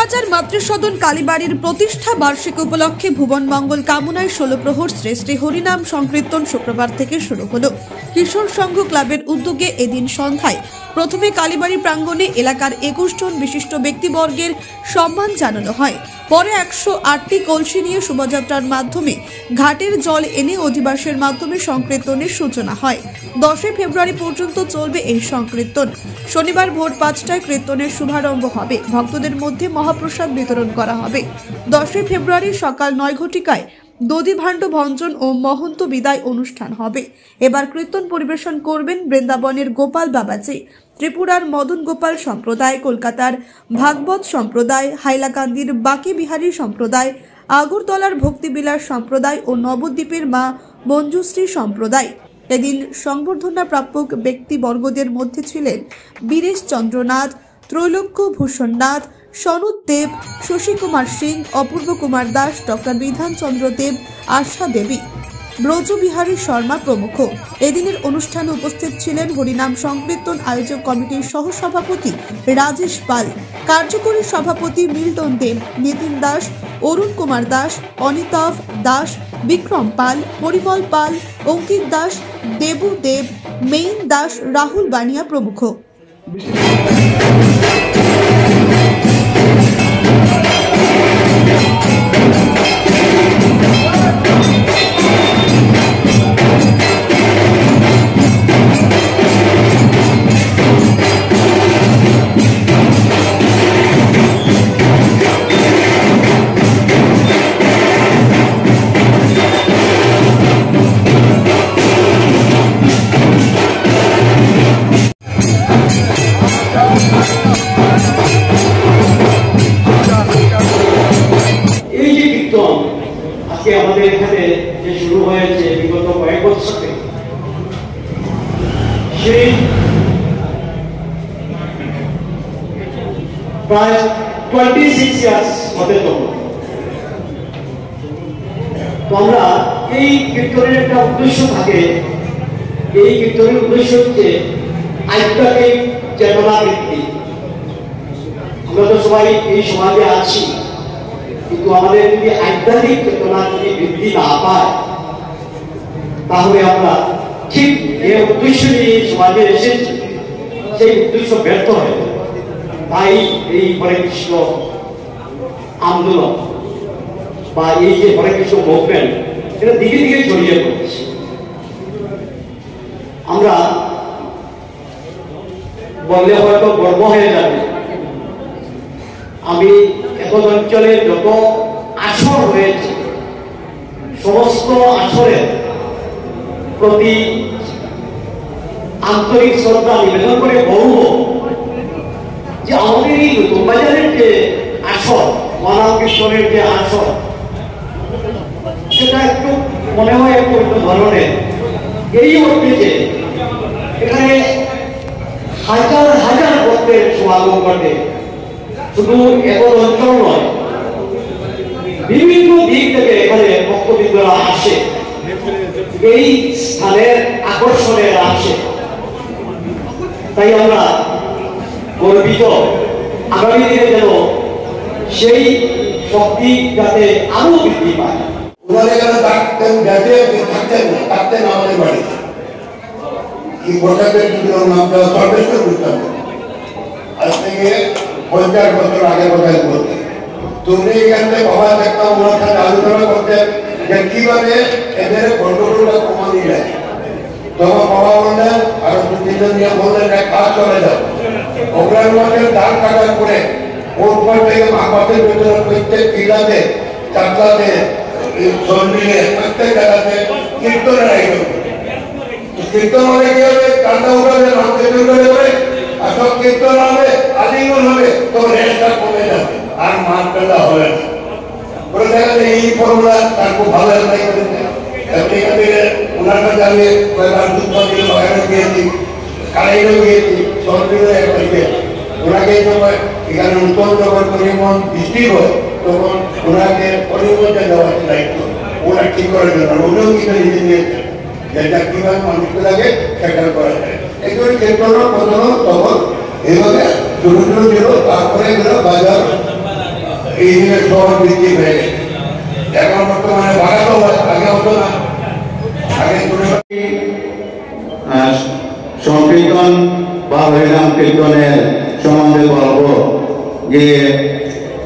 বড়বাজার মাতৃসদন কালীবাড়ির প্রতিষ্ঠা বার্ষিকী উপলক্ষে ভুবন মঙ্গল কামনায় 16 প্রহর শ্রেষ্ঠী হরিনাম সংকীর্তন শুক্রবার থেকে শুরু হলো। কিশোর সংঘ ক্লাবের উদ্যোগে এদিন সন্ধ্যায় প্রথমে কালীবাড়ি প্রাঙ্গণে এলাকার 21 জন বিশিষ্ট ব্যক্তিবর্গের সম্মান জানানো হয়। পরে 108টি কলসি নিয়ে শোভাযাত্রার মাধ্যমে ঘাটের জল এনে অধিবাসের মাধ্যমে সংকীর্তনের সূচনা হয়। 10 ফেব্রুয়ারি পর্যন্ত চলবে এই সংকীর্তন। শনিবার ভোর 5টায় কীর্তনের শুভারম্ভ হবে। ভক্তদের মধ্যে মহাপ্রসাদ বিতরণ করা হবে। 10 ফেব্রুয়ারি সকাল 9 ঘটিকায় দধি ভাণ্ড ভঞ্জন ও মহন্ত বিদায় অনুষ্ঠান হবে। এবার কীর্তন পরিবেশন করবেন বৃন্দাবনের গোপাল বাবাজি, ত্রিপুরার মদন গোপাল সম্প্রদায়, কলকাতার ভাগবত সম্প্রদায়, হাইলাকান্দির বাকি বিহারী সম্প্রদায়, আগরতলার ভক্তিবিলাস সম্প্রদায় ও নবদ্বীপের মা মঞ্জুশ্রী সম্প্রদায়। এদিন সংবর্ধনা প্রাপক ব্যক্তিবর্গদের মধ্যে ছিলেন বীরেশ চন্দ্রনাথ, ত্রৈলোক্য ভূষণ নাথ, সনুদ দেব, শশী কুমার সিং, অপূর্ব কুমার দাস, ডক্টর বিধান চন্দ্র দেব, আশা দেবী, ব্রজবিহারী শর্মা প্রমুখ। এদিনের অনুষ্ঠানে উপস্থিত ছিলেন হরিনাম সংকীর্তন আয়োজক কমিটির সহসভাপতি রাজেশ পাল, কার্যকরী সভাপতি মিল্টন দেব, নিতিন দাস, অরুণ কুমার দাস, অনিতাভ দাস, বিক্রম পাল, পরিমল পাল, অঙ্কিত দাস, দেবু দেব, মেইন দাস, রাহুল বানিয়া প্রমুখ। আমাদের এখানে যে শুরু হয়েছে বিগত কয়েক বছর থেকে, সেই প্রায় 26 ইয়ার্স হতে তখন আমরা এই কীর্তনের একটা উদ্দেশ্য থাকে। এই কীর্তনের উদ্দেশ্য হচ্ছে আধ্যাত্মিক চেতনা বৃদ্ধি। আমরা তো সবাই এই সমাজে আছি, কিন্তু আমাদের যদি আধ্যাত্মিক চেতনা যদি বৃদ্ধি না পায়, তাহলে আমরা ঠিক যে উদ্দেশ্য নিয়ে সমাজে এসেছি সেই উদ্দেশ্য ব্যর্থ হয়। তাই এই হরে কৃষ্ণ আন্দোলন বা এই যে হরে কৃষ্ণ মুভমেন্ট, এটা দিকে দিকে ছড়িয়ে পড়ছে। আমরা বললে হয়তো গর্ব হয়ে যাবে, আমি এখন অঞ্চলে যত আসর রয়েছে সমস্ত আসরের প্রতি আন্তরিক শ্রদ্ধা নিবেদন করে বলব যে আমাদের এই নতুন বাজারের যে আসর, মহানাম কীর্তনের যে আসর, সেটা একটু মনে হয় একটু অন্য ধরনের। এই অর্থে যে এখানে হাজার হাজার ভক্তের সমাগম ঘটে, শুধু একর অঞ্চল নয়, বিভিন্ন দিক থেকে এখানে ভক্তবৃন্দরা আসে, এই স্থানের আকর্ষণে আসে। তাই আমরা গর্বিত, আগামী দিনে যেন সেই শক্তি যাতে আরো বৃদ্ধি পায়। থাকতেন আমাদের বাড়িতে কি বসাতের নামটা সর্বেশ্বর বুঝতাম। আজ থেকে 50 বছর আগে কথাই বলতে তুমি এখানে বাবা দেখতাম ওনার সাথে আলোচনা করতেন যে কিভাবে এদের গন্ডগোলটা কমানো যায়। তখন বাবা বললেন, আরো 2-3 জন বললেন এক কাজ চলে যাও, ওগুলার মধ্যে দাঁড় কাটার করে ওর পর থেকে মাপাতের ভিতরে প্রত্যেক কিলাতে চাকলাতে চন্ডিলে প্রত্যেক জায়গাতে কীর্তনের আয়োজন। কীর্তন হলে কি হবে? কান্না উঠাবে, নাম কীর্তন করে আর সব কীর্তন হবে, আলিঙ্গন হবে, তো রেটটা কমে যাবে আর মাঠ পেলা হবে না। ওরা দেখা যায় এই ফর্মুলা তার খুব ভালো অ্যাপ্লাই করেছে। এখান থেকে ওনার কাছে আমি কয়েকবার দুধ পাখির বাগানে গিয়েছি, কারাইলেও গিয়েছি, সরকারিও অ্যাপ্লাই গিয়েছি। ওনাকে এই সময় এখানে নতুন যখন পরিবহন বৃষ্টি হয় তখন ওনাকে পরিবহনটা দেওয়ার দায়িত্ব ওনার ঠিক করার জন্য উনিও কিন্তু নিজে নিয়েছেন, যেটা কিভাবে মানুষকে লাগে সেটা করা যায়। একটু ক্ষেত্র প্রথম তখন এইভাবে ছোট ছোট ছিল, তারপরে বাজার এই দিনের শহর বৃদ্ধি হয়ে গেছে। এখন বর্তমানে বাড়াতো হয়, আগে হতো না। আগে সংকীর্তন বা হরিনাম কীর্তনের সম্বন্ধে বলব যে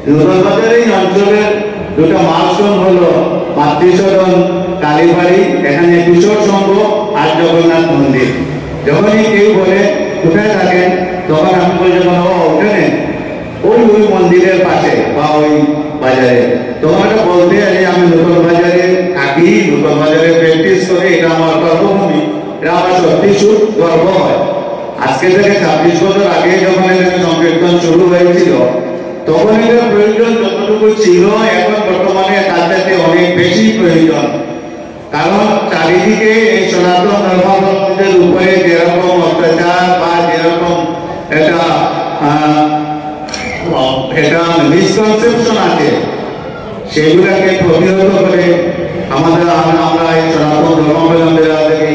নতুন বাজার এই অঞ্চলের দুটা মালসন হলো মাতৃসদন কালীবাড়ি, এখানে কিশোর সংঘ আর জগন্নাথ মন্দির। যখনই কেউ বলে কোথায় থাকেন, তখন আমি বলি যখন ওখানে ওই মন্দিরের পাশে বা ওই বাজারে, তখন এটা বলতে আমি নতুন বাজারে থাকি, নতুন বাজারে প্র্যাকটিস করে, এটা আমার কর্মভূমি, এটা আমার সত্যি সুখ গর্ব হয়। আজকে থেকে 26 বছর আগে যখন এখানে সংকীর্তন শুরু হয়েছিল, তখন এটার প্রয়োজন যতটুকু ছিল, এখন বর্তমানে তার চাইতে অনেক বেশি প্রয়োজন। কারণ চারিদিকে এই সনাতন ধর্মাবলম্বীদের উপরে যেরকম অত্যাচার বা যেরকম এটা মিসকনসেপশন আছে, সেগুলাকে প্রতিহত করে আমরা এই সনাতন ধর্মাবলম্বীরা থেকে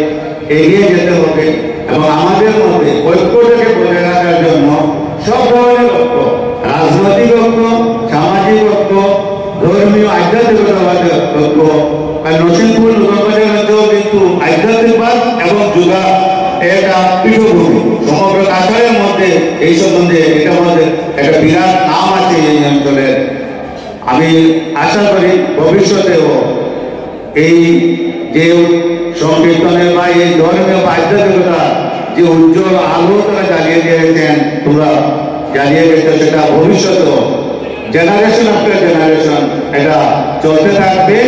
এগিয়ে যেতে হবে এবং আমাদের মধ্যে ঐক্যটাকে বজায় রাখার জন্য সব ধরনের ঐক্য, রাজনৈতিক ঐক্য, সামাজিক ঐক্য, ধর্মীয় আধ্যাত্মিকতাবাদের ঐক্য, নরসিংপুর নগরবাজার মধ্যেও কিন্তু আধ্যাত্মিকবাদ এবং যোগা একটা পীঠভূমি, সমগ্র কাছাড়ের মধ্যে এই সম্বন্ধে এটা মধ্যে একটা বিরাট নাম আছে এই অঞ্চলের। আমি আশা করি ভবিষ্যতেও এই যে সংকীর্তনের বা এই ধর্মীয় আধ্যাত্মিকতা যে উজ্জ্বল আলো তারা জ্বালিয়ে দিয়েছেন, তোমরা জ্বালিয়ে গেছো, সেটা ভবিষ্যতেও জেনারেশন আফটার জেনারেশন এটা চলতে থাকবে।